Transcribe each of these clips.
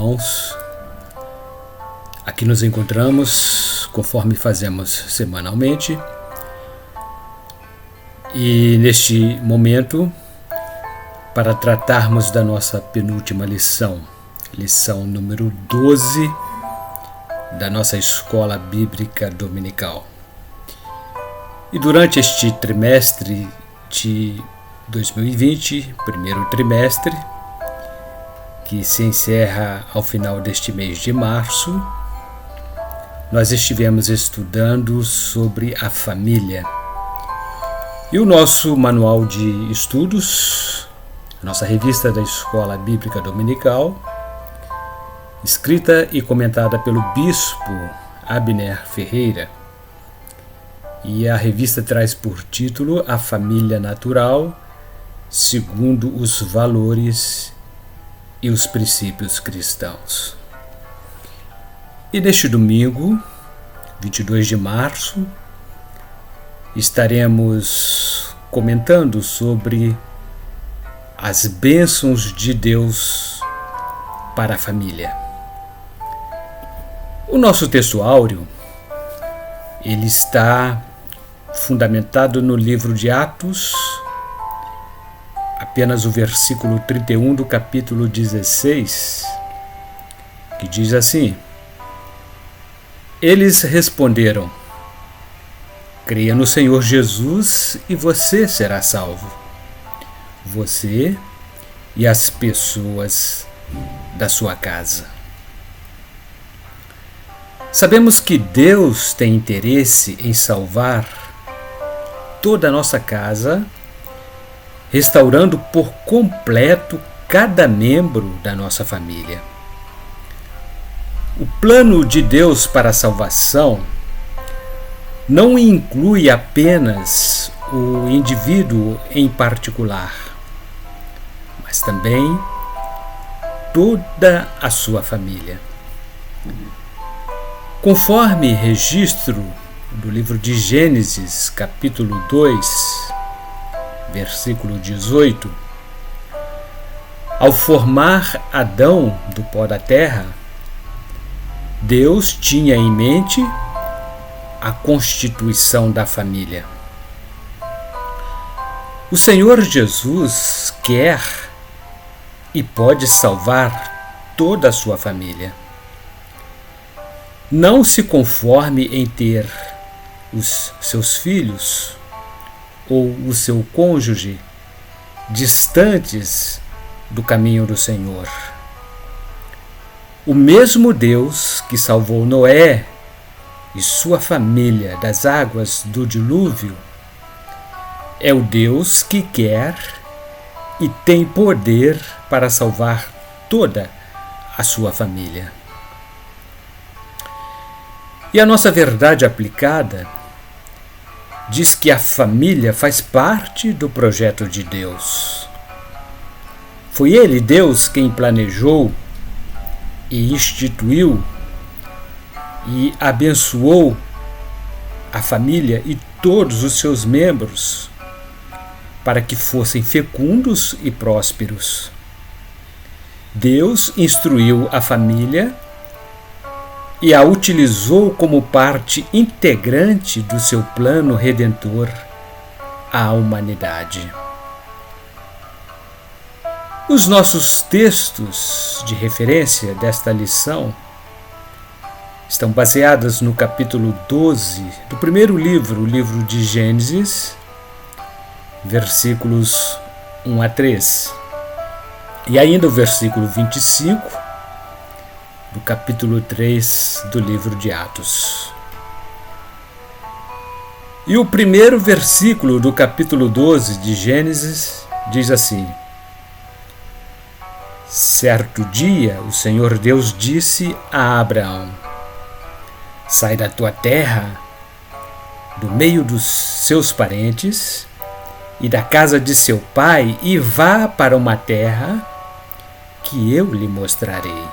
irmãos. Aqui nos encontramos conforme fazemos semanalmente. E neste momento, para tratarmos da nossa penúltima lição, lição número 12 da nossa Escola Bíblica Dominical. E durante este trimestre de 2020, primeiro trimestre, que se encerra ao final deste mês de março, nós estivemos estudando sobre a família. E o nosso manual de estudos, a nossa revista da Escola Bíblica Dominical, escrita e comentada pelo bispo Abner Ferreira, e a revista traz por título A Família Natural, segundo os valores e os princípios cristãos. E neste domingo, 22 de março, estaremos comentando sobre as bênçãos de Deus para a família. O nosso texto áureo, ele está fundamentado no livro de Atos, apenas o versículo 31 do capítulo 16, que diz assim: Eles responderam: creia no Senhor Jesus e você será salvo, você e as pessoas da sua casa. Sabemos que Deus tem interesse em salvar toda a nossa casa, restaurando por completo cada membro da nossa família. O plano de Deus para a salvação não inclui apenas o indivíduo em particular, mas também toda a sua família. Conforme registro do livro de Gênesis, capítulo 2, versículo 18, ao formar Adão do pó da terra, Deus tinha em mente a constituição da família. O Senhor Jesus quer e pode salvar toda a sua família. Não se conforme em ter os seus filhos ou o seu cônjuge distantes do caminho do Senhor. O mesmo Deus que salvou Noé e sua família das águas do dilúvio é o Deus que quer e tem poder para salvar toda a sua família. E a nossa verdade aplicada diz que a família faz parte do projeto de Deus. Foi Ele, Deus, quem planejou e instituiu e abençoou a família e todos os seus membros para que fossem fecundos e prósperos. Deus instruiu a família e a utilizou como parte integrante do seu plano redentor à humanidade. Os nossos textos de referência desta lição estão baseados no capítulo 12 do primeiro livro, o livro de Gênesis, versículos 1 a 3, e ainda o versículo 25 do capítulo 3 do livro de Atos. E o primeiro versículo do capítulo 12 de Gênesis diz assim: Certo dia o Senhor Deus disse a Abraão: Sai da tua terra, do meio dos seus parentes e da casa de seu pai e vá para uma terra que eu lhe mostrarei.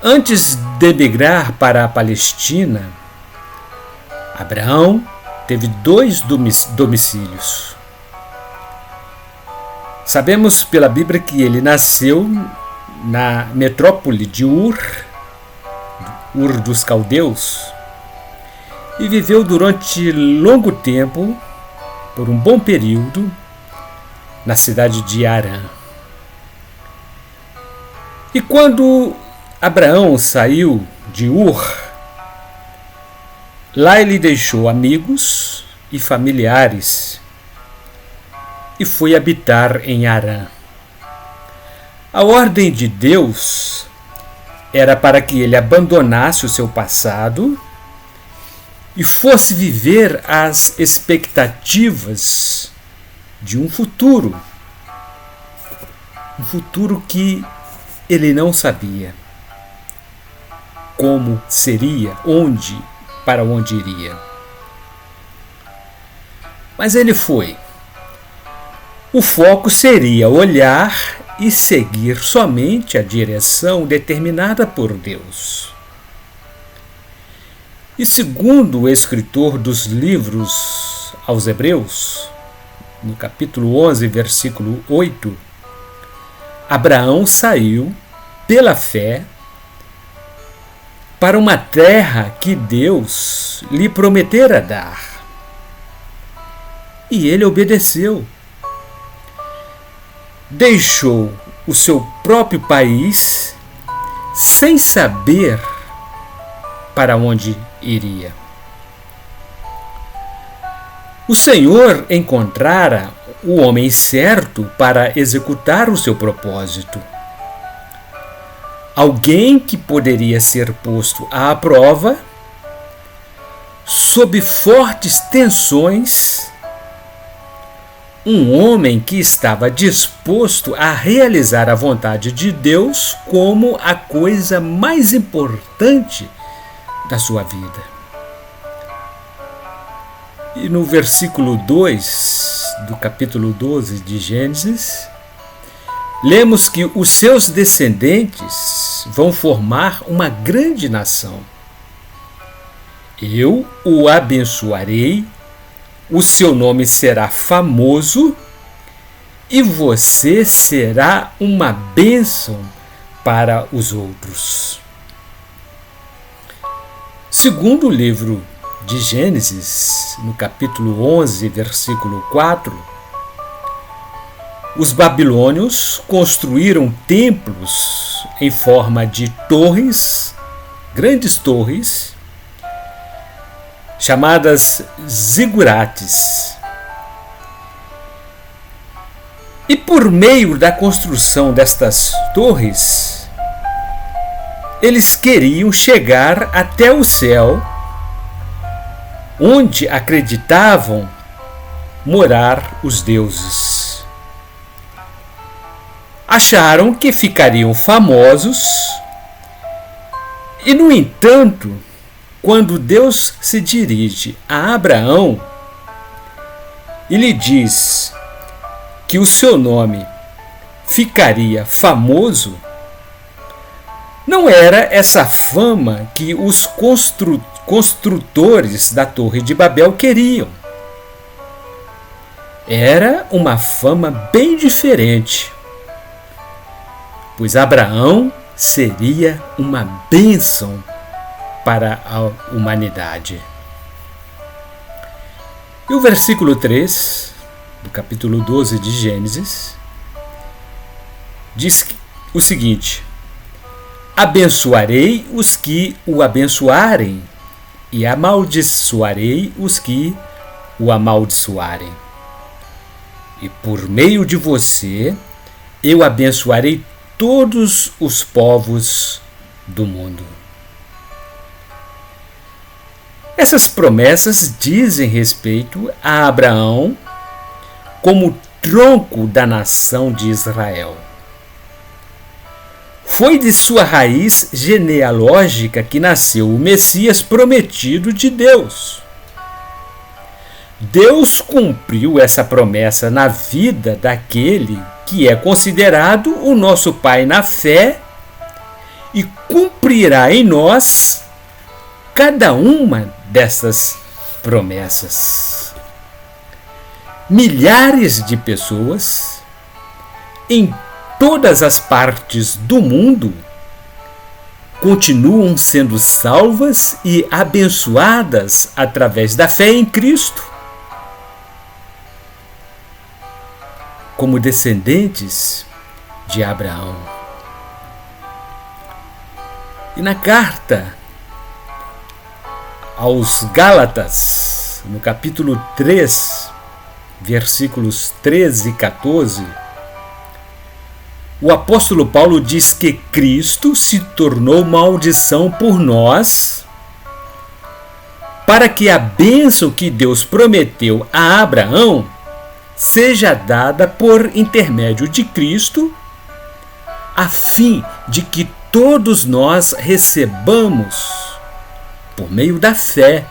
Antes de migrar para a Palestina, Abraão teve 2 domicílios. Sabemos pela Bíblia que ele nasceu na metrópole de Ur dos Caldeus, e viveu durante longo tempo, por um bom período, na cidade de Harã. E quando Abraão saiu de Ur, lá ele deixou amigos e familiares e foi habitar em Harã. A ordem de Deus era para que ele abandonasse o seu passado e fosse viver as expectativas de um futuro que ele não sabia como seria, para onde iria. Mas ele foi. O foco seria olhar e seguir somente a direção determinada por Deus. E segundo o escritor dos livros aos Hebreus, no capítulo 11, versículo 8, Abraão saiu pela fé para uma terra que Deus lhe prometera dar. E ele obedeceu. Deixou o seu próprio país sem saber para onde iria. O Senhor encontrara o homem certo para executar o seu propósito. Alguém que poderia ser posto à prova, sob fortes tensões, um homem que estava disposto a realizar a vontade de Deus como a coisa mais importante da sua vida. E no versículo 2 do capítulo 12 de Gênesis, lemos que os seus descendentes vão formar uma grande nação. Eu o abençoarei, o seu nome será famoso e você será uma bênção para os outros. Segundo o livro de Gênesis, no capítulo 11, versículo 4, os babilônios construíram templos em forma de torres, grandes torres, chamadas zigurates. E por meio da construção destas torres, eles queriam chegar até o céu, onde acreditavam morar os deuses. Acharam que ficariam famosos e, no entanto, quando Deus se dirige a Abraão e lhe diz que o seu nome ficaria famoso, não era essa fama que os construtores da Torre de Babel queriam. Era uma fama bem diferente, pois Abraão seria uma bênção para a humanidade. E o versículo 3 do capítulo 12 de Gênesis diz o seguinte: abençoarei os que o abençoarem e amaldiçoarei os que o amaldiçoarem. E por meio de você eu abençoarei todos os povos do mundo. Essas promessas dizem respeito a Abraão como tronco da nação de Israel. Foi de sua raiz genealógica que nasceu o Messias prometido de Deus. Deus cumpriu essa promessa na vida daquele que é considerado o nosso Pai na fé e cumprirá em nós cada uma dessas promessas. Milhares de pessoas em todas as partes do mundo continuam sendo salvas e abençoadas através da fé em Cristo, como descendentes de Abraão. E na carta aos Gálatas, no capítulo 3, versículos 13 e 14, o apóstolo Paulo diz que Cristo se tornou maldição por nós, para que a bênção que Deus prometeu a Abraão seja dada por intermédio de Cristo, a fim de que todos nós recebamos, por meio da fé,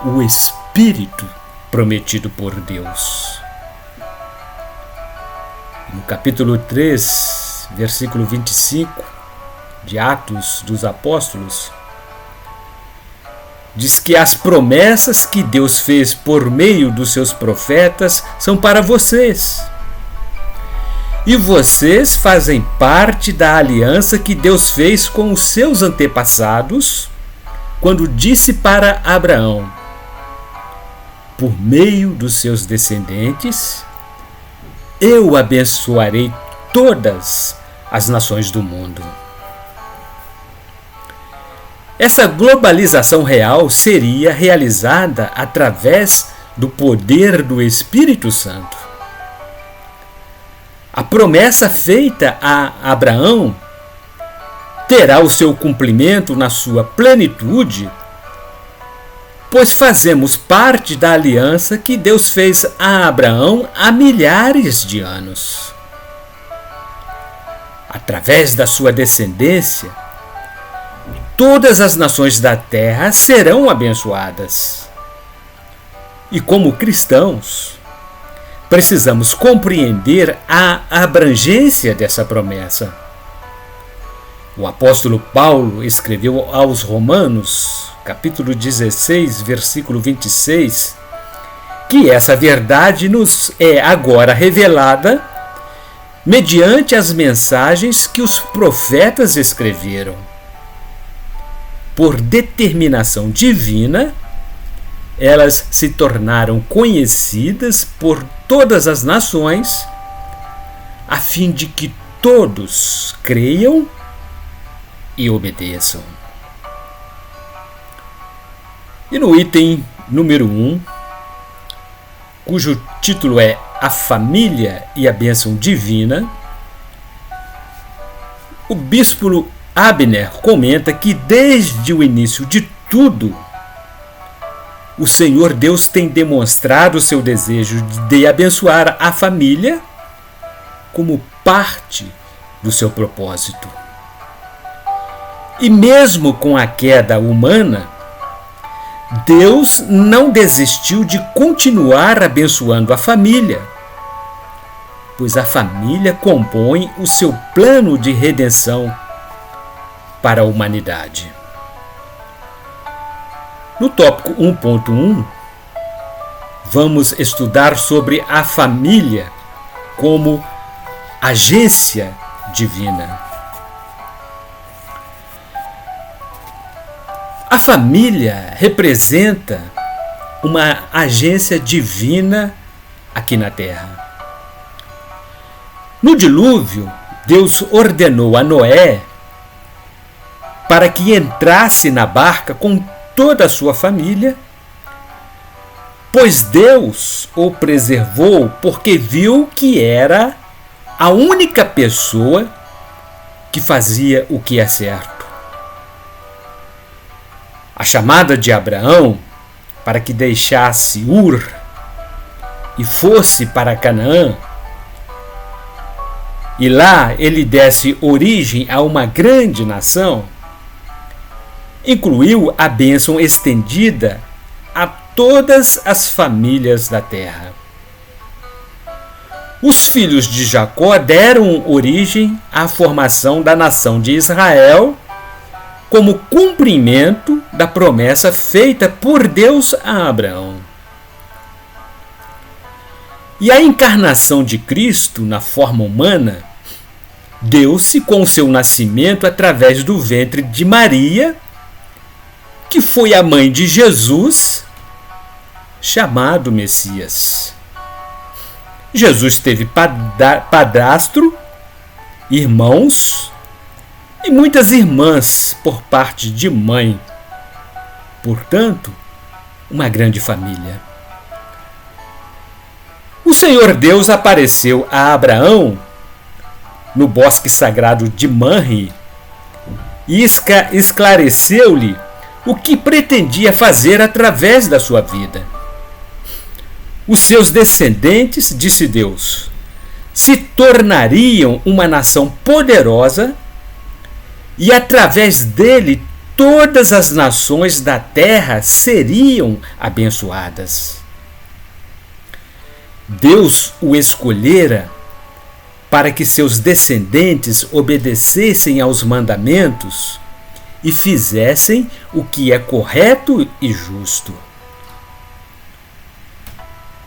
o Espírito prometido por Deus. No capítulo 3, versículo 25 de Atos dos Apóstolos, diz que as promessas que Deus fez por meio dos seus profetas são para vocês. E vocês fazem parte da aliança que Deus fez com os seus antepassados, quando disse para Abraão: por meio dos seus descendentes, eu abençoarei todas as nações do mundo. Essa globalização real seria realizada através do poder do Espírito Santo. A promessa feita a Abraão terá o seu cumprimento na sua plenitude, pois fazemos parte da aliança que Deus fez a Abraão há milhares de anos. Através da sua descendência, todas as nações da terra serão abençoadas. E como cristãos, precisamos compreender a abrangência dessa promessa. O apóstolo Paulo escreveu aos Romanos, capítulo 16, versículo 26, que essa verdade nos é agora revelada mediante as mensagens que os profetas escreveram. Por determinação divina, elas se tornaram conhecidas por todas as nações, a fim de que todos creiam e obedeçam. E no item número 1, cujo título é A Família e a Bênção Divina, o bispo Abner comenta que desde o início de tudo, o Senhor Deus tem demonstrado seu desejo de abençoar a família como parte do seu propósito. E mesmo com a queda humana, Deus não desistiu de continuar abençoando a família, pois a família compõe o seu plano de redenção para a humanidade. No tópico 1.1, vamos estudar sobre a família como agência divina. A família representa uma agência divina aqui na Terra. No dilúvio, Deus ordenou a Noé para que entrasse na barca com toda a sua família, pois Deus o preservou porque viu que era a única pessoa que fazia o que é certo. A chamada de Abraão para que deixasse Ur e fosse para Canaã, e lá ele desse origem a uma grande nação, incluiu a bênção estendida a todas as famílias da terra. Os filhos de Jacó deram origem à formação da nação de Israel como cumprimento da promessa feita por Deus a Abraão. E a encarnação de Cristo na forma humana deu-se com o seu nascimento através do ventre de Maria, que foi a mãe de Jesus, chamado Messias. Jesus teve padrasto, irmãos e muitas irmãs por parte de mãe. Portanto, uma grande família. O Senhor Deus apareceu a Abraão no bosque sagrado de Manre e esclareceu-lhe o que pretendia fazer através da sua vida. Os seus descendentes, disse Deus, se tornariam uma nação poderosa e através dele todas as nações da terra seriam abençoadas. Deus o escolhera para que seus descendentes obedecessem aos mandamentos e fizessem o que é correto e justo.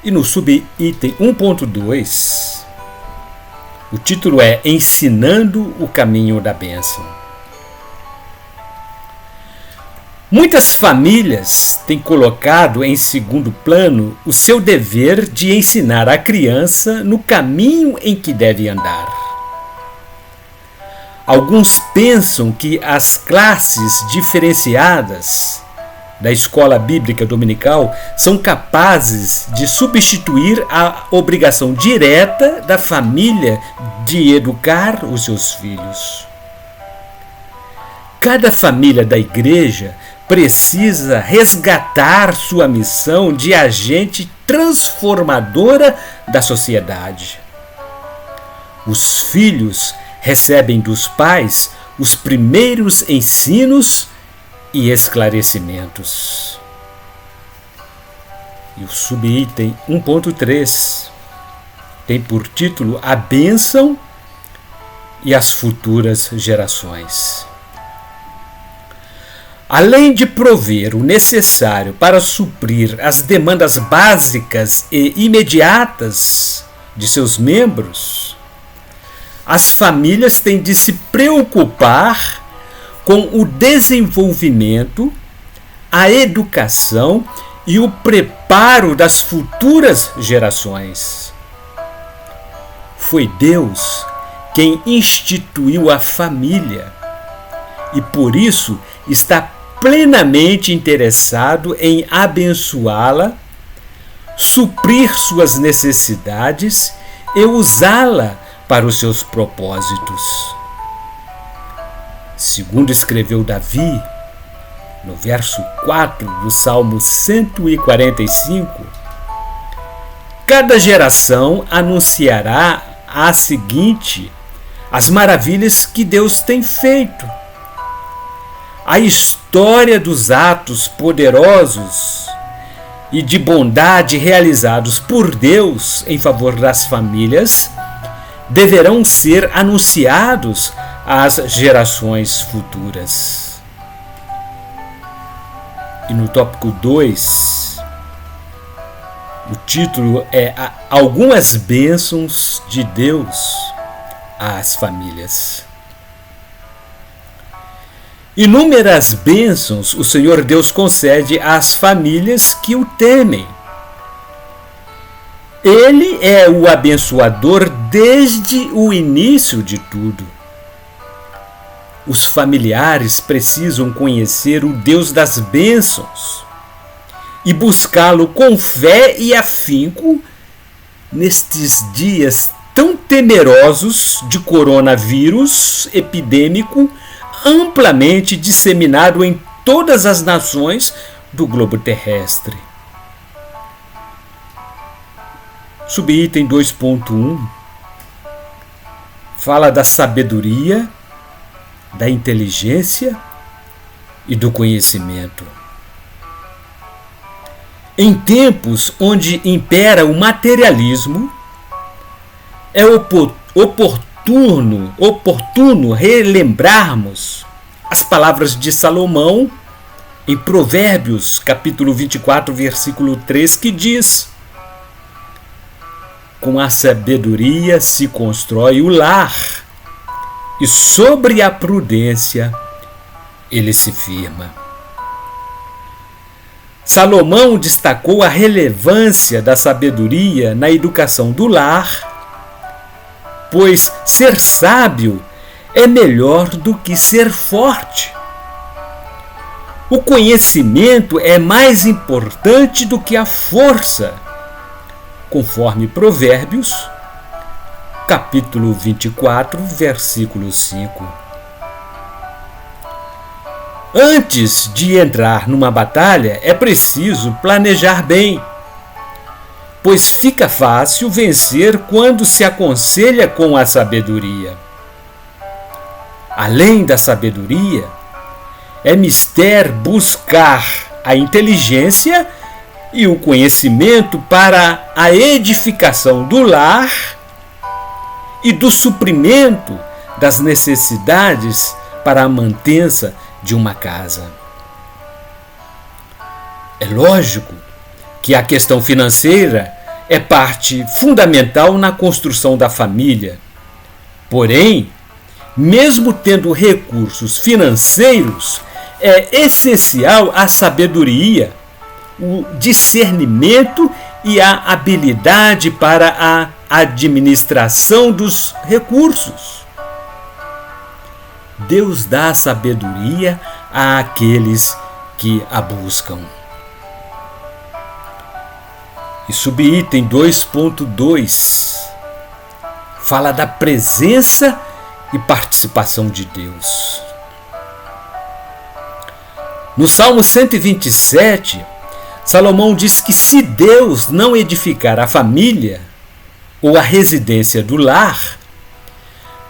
E no subitem 1.2, o título é Ensinando o Caminho da Bênção. Muitas famílias têm colocado em segundo plano o seu dever de ensinar a criança no caminho em que deve andar. Alguns pensam que as classes diferenciadas da escola bíblica dominical são capazes de substituir a obrigação direta da família de educar os seus filhos. Cada família da igreja precisa resgatar sua missão de agente transformadora da sociedade. Os filhos recebem dos pais os primeiros ensinos e esclarecimentos. E o subitem 1.3 tem por título A Bênção e as Futuras Gerações. Além de prover o necessário para suprir as demandas básicas e imediatas de seus membros, as famílias têm de se preocupar com o desenvolvimento, a educação e o preparo das futuras gerações. Foi Deus quem instituiu a família e, por isso, está plenamente interessado em abençoá-la, suprir suas necessidades e usá-la para os seus propósitos. Segundo escreveu Davi, no verso 4 do Salmo 145, cada geração anunciará a seguinte as maravilhas que Deus tem feito. A história dos atos poderosos e de bondade realizados por Deus em favor das famílias deverão ser anunciados às gerações futuras. E no tópico 2, o título é Algumas bênçãos de Deus às famílias. Inúmeras bênçãos o Senhor Deus concede às famílias que o temem. Ele é o abençoador desde o início de tudo. Os familiares precisam conhecer o Deus das bênçãos e buscá-lo com fé e afinco nestes dias tão temerosos de coronavírus epidêmico amplamente disseminado em todas as nações do globo terrestre. Subitem 2.1 fala da sabedoria, da inteligência e do conhecimento. Em tempos onde impera o materialismo, é oportuno relembrarmos as palavras de Salomão em Provérbios, capítulo 24, versículo 3, que diz: com a sabedoria se constrói o lar, e sobre a prudência ele se firma. Salomão destacou a relevância da sabedoria na educação do lar, pois ser sábio é melhor do que ser forte. O conhecimento é mais importante do que a força, conforme Provérbios, capítulo 24, versículo 5. Antes de entrar numa batalha, é preciso planejar bem, pois fica fácil vencer quando se aconselha com a sabedoria. Além da sabedoria, é mister buscar a inteligência e o conhecimento para a edificação do lar e do suprimento das necessidades para a mantença de uma casa. É lógico que a questão financeira é parte fundamental na construção da família. Porém, mesmo tendo recursos financeiros, é essencial a sabedoria, o discernimento e a habilidade para a administração dos recursos. Deus dá sabedoria àqueles que a buscam. E subitem 2.2 fala da presença e participação de Deus. No Salmo 127, Salomão diz que se Deus não edificar a família ou a residência do lar,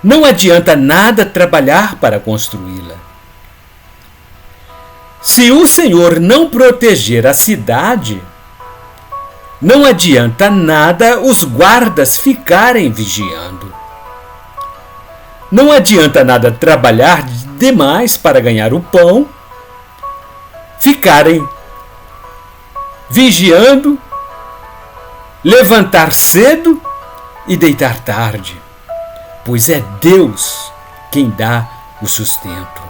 não adianta nada trabalhar para construí-la. Se o Senhor não proteger a cidade, não adianta nada os guardas ficarem vigiando. Não adianta nada trabalhar demais para ganhar o pão, ficarem vigiando, levantar cedo e deitar tarde, pois é Deus quem dá o sustento.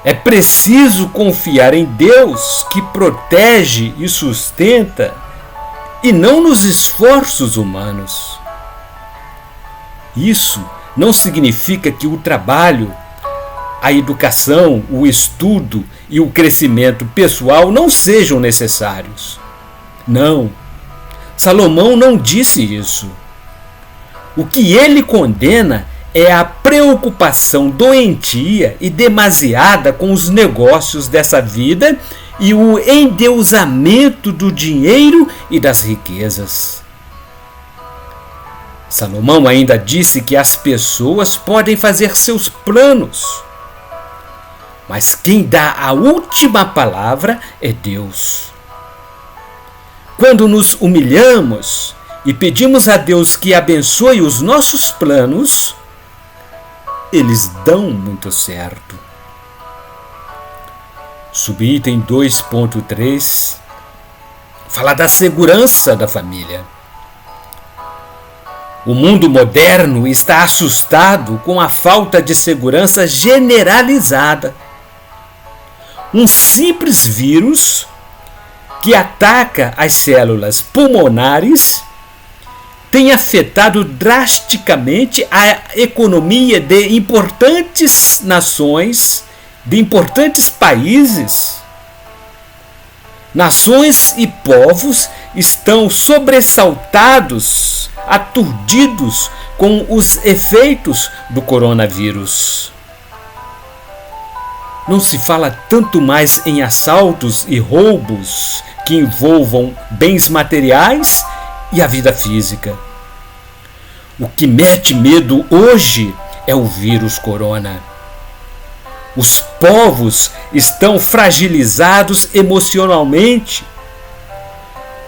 É preciso confiar em Deus que protege e sustenta e não nos esforços humanos. Isso não significa que o trabalho, a educação, o estudo e o crescimento pessoal não sejam necessários. Não, Salomão não disse isso. O que ele condena é a preocupação doentia e demasiada com os negócios dessa vida e o endeusamento do dinheiro e das riquezas. Salomão ainda disse que as pessoas podem fazer seus planos, mas quem dá a última palavra é Deus. Quando nos humilhamos e pedimos a Deus que abençoe os nossos planos, eles dão muito certo. Subitem 2.3 fala da segurança da família. O mundo moderno está assustado com a falta de segurança generalizada. Um simples vírus que ataca as células pulmonares tem afetado drasticamente a economia de importantes nações, de importantes países. Nações e povos estão sobressaltados, aturdidos com os efeitos do coronavírus. Não se fala tanto mais em assaltos e roubos que envolvam bens materiais e a vida física. O que mete medo hoje é o vírus corona. Os povos estão fragilizados emocionalmente.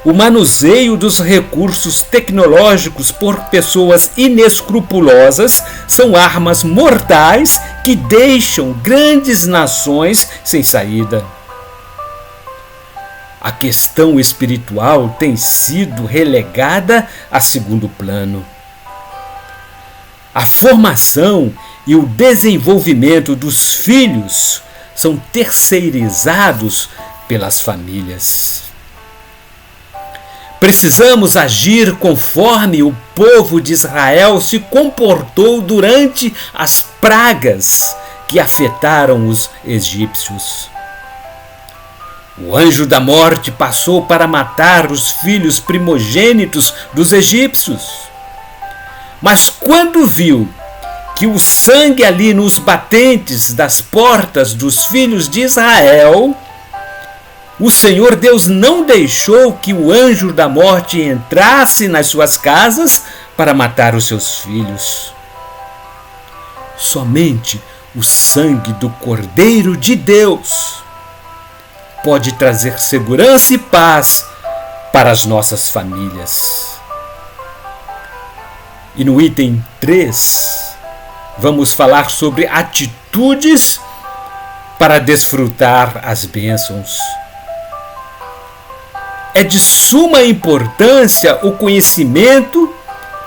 O manuseio dos recursos tecnológicos por pessoas inescrupulosas são armas mortais que deixam grandes nações sem saída. A questão espiritual tem sido relegada a segundo plano. A formação e o desenvolvimento dos filhos são terceirizados pelas famílias. Precisamos agir conforme o povo de Israel se comportou durante as pragas que afetaram os egípcios. O anjo da morte passou para matar os filhos primogênitos dos egípcios. Mas quando viu que o sangue ali nos batentes das portas dos filhos de Israel, o Senhor Deus não deixou que o anjo da morte entrasse nas suas casas para matar os seus filhos. Somente o sangue do Cordeiro de Deus pode trazer segurança e paz para as nossas famílias. E no item 3, vamos falar sobre atitudes para desfrutar as bênçãos. É de suma importância o conhecimento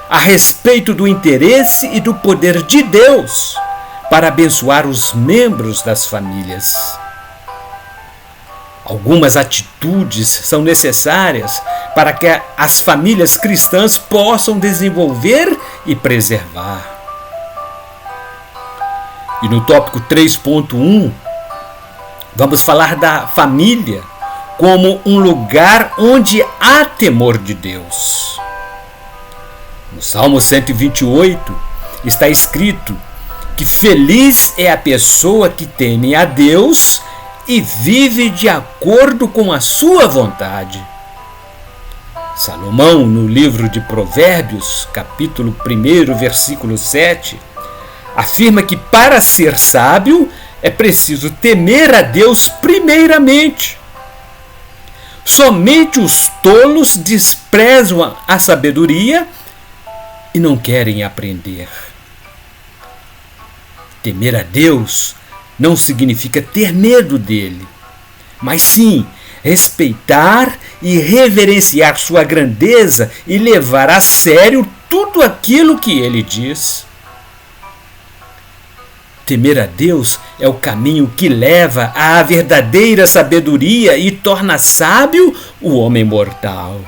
a respeito do interesse e do poder de Deus para abençoar os membros das famílias. Algumas atitudes são necessárias para que as famílias cristãs possam desenvolver e preservar. E no tópico 3.1, vamos falar da família como um lugar onde há temor de Deus. No Salmo 128 está escrito que feliz é a pessoa que teme a Deus e vive de acordo com a sua vontade. Salomão, no livro de Provérbios, capítulo 1, versículo 7, afirma que para ser sábio é preciso temer a Deus primeiramente. Somente os tolos desprezam a sabedoria e não querem aprender. Temer a Deus não significa ter medo dele, mas sim respeitar e reverenciar sua grandeza e levar a sério tudo aquilo que ele diz. Temer a Deus é o caminho que leva à verdadeira sabedoria e torna sábio o homem mortal.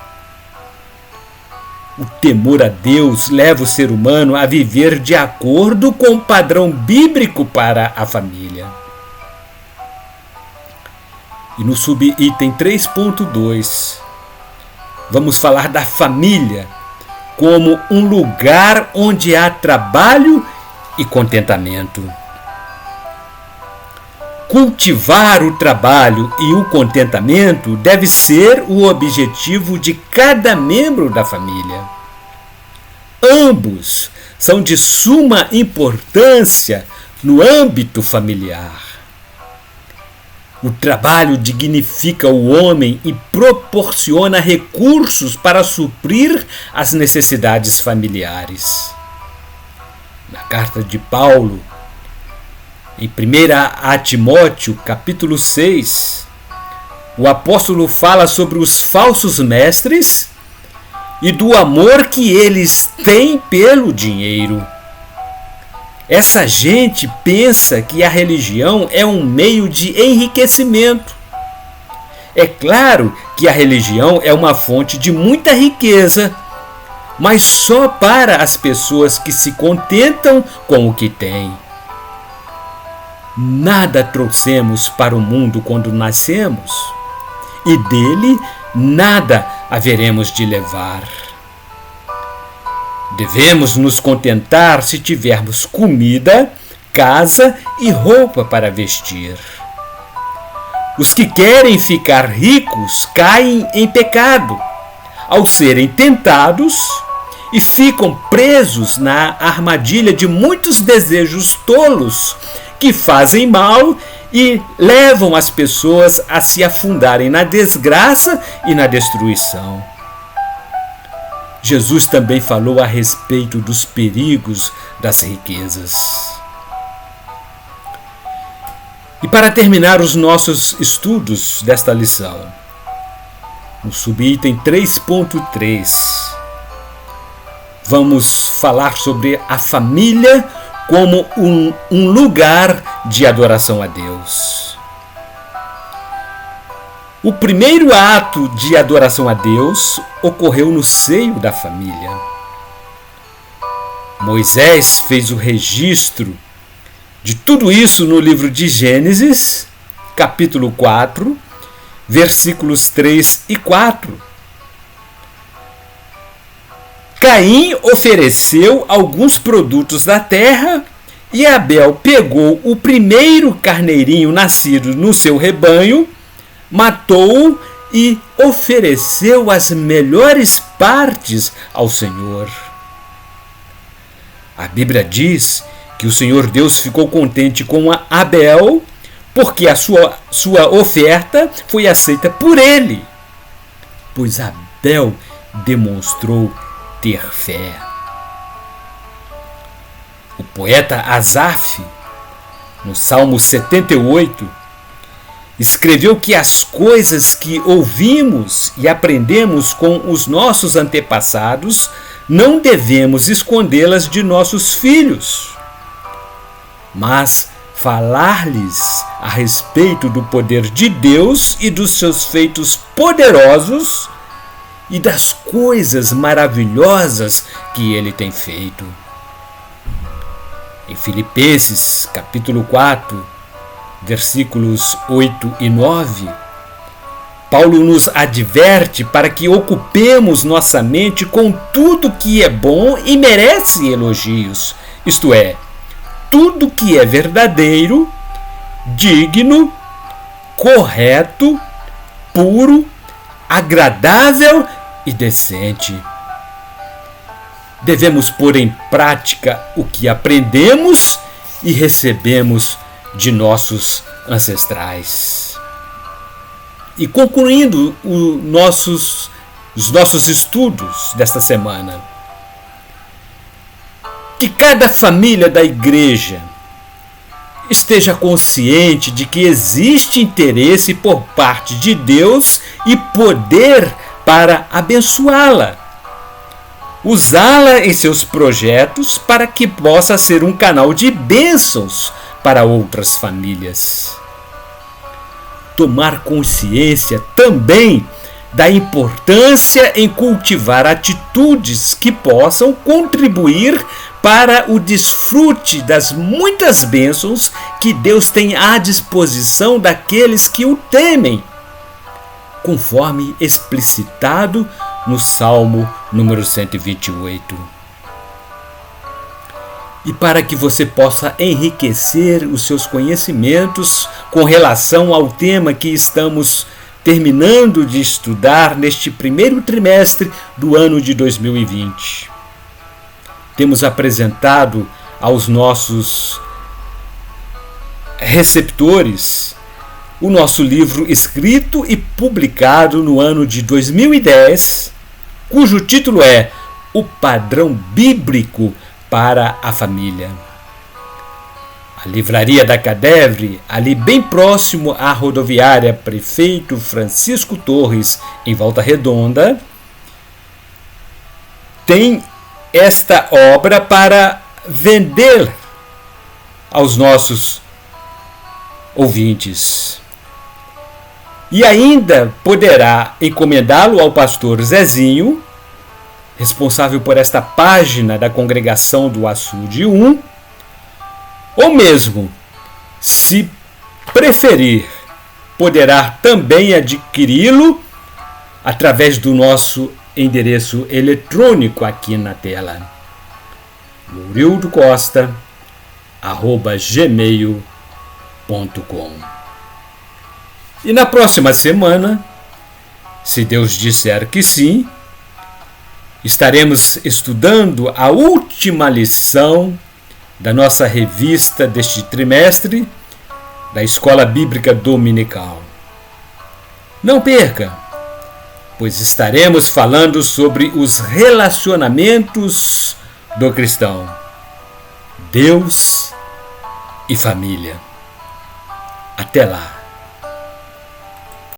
O temor a Deus leva o ser humano a viver de acordo com o padrão bíblico para a família. E no subitem 3.2, vamos falar da família como um lugar onde há trabalho e contentamento. Cultivar o trabalho e o contentamento deve ser o objetivo de cada membro da família. Ambos são de suma importância no âmbito familiar. O trabalho dignifica o homem e proporciona recursos para suprir as necessidades familiares. Na carta de Paulo, em 1 a Timóteo, capítulo 6, o apóstolo fala sobre os falsos mestres e do amor que eles têm pelo dinheiro. Essa gente pensa que a religião é um meio de enriquecimento. É claro que a religião é uma fonte de muita riqueza, mas só para as pessoas que se contentam com o que têm. Nada trouxemos para o mundo quando nascemos, e dele nada haveremos de levar. Devemos nos contentar se tivermos comida, casa e roupa para vestir. Os que querem ficar ricos caem em pecado, ao serem tentados, e ficam presos na armadilha de muitos desejos tolos que fazem mal e levam as pessoas a se afundarem na desgraça e na destruição. Jesus também falou a respeito dos perigos das riquezas. E para terminar os nossos estudos desta lição, no subitem 3.3, vamos falar sobre a família como um lugar de adoração a Deus. O primeiro ato de adoração a Deus ocorreu no seio da família. Moisés fez o registro de tudo isso no livro de Gênesis, capítulo 4, versículos 3 e 4. Caim ofereceu alguns produtos da terra e Abel pegou o primeiro carneirinho nascido no seu rebanho, matou-o e ofereceu as melhores partes ao Senhor. A Bíblia diz que o Senhor Deus ficou contente com Abel porque a sua oferta foi aceita por ele, pois Abel demonstrou ter fé. O poeta Asaf, no Salmo 78, escreveu que as coisas que ouvimos e aprendemos com os nossos antepassados não devemos escondê-las de nossos filhos, mas falar-lhes a respeito do poder de Deus e dos seus feitos poderosos e das coisas maravilhosas que ele tem feito. Em Filipenses, capítulo 4, versículos 8 e 9, Paulo nos adverte para que ocupemos nossa mente com tudo que é bom e merece elogios, isto é, tudo que é verdadeiro, digno, correto, puro, agradável e decente. Devemos pôr em prática o que aprendemos e recebemos de nossos ancestrais. E concluindo os nossos estudos desta semana, que cada família da igreja esteja consciente de que existe interesse por parte de Deus e poder para abençoá-la, usá-la em seus projetos para que possa ser um canal de bênçãos para outras famílias. Tomar consciência também da importância em cultivar atitudes que possam contribuir para o desfrute das muitas bênçãos que Deus tem à disposição daqueles que o temem, conforme explicitado no Salmo número 128. E para que você possa enriquecer os seus conhecimentos com relação ao tema que estamos terminando de estudar neste primeiro trimestre do ano de 2020. Temos apresentado aos nossos receptores o nosso livro escrito e publicado no ano de 2010, cujo título é O Padrão Bíblico para a Família. A livraria da Cadevre, ali bem próximo à rodoviária Prefeito Francisco Torres, em Volta Redonda, tem esta obra para vender aos nossos ouvintes. E ainda poderá encomendá-lo ao pastor Zezinho, responsável por esta página da Congregação do Açude 1, ou mesmo, se preferir, poderá também adquiri-lo através do nosso endereço eletrônico aqui na tela, lourildocosta@gmail.com. E na próxima semana, se Deus disser que sim, estaremos estudando a última lição da nossa revista deste trimestre da Escola Bíblica Dominical. Não perca, pois estaremos falando sobre os relacionamentos do cristão, Deus e família. Até lá!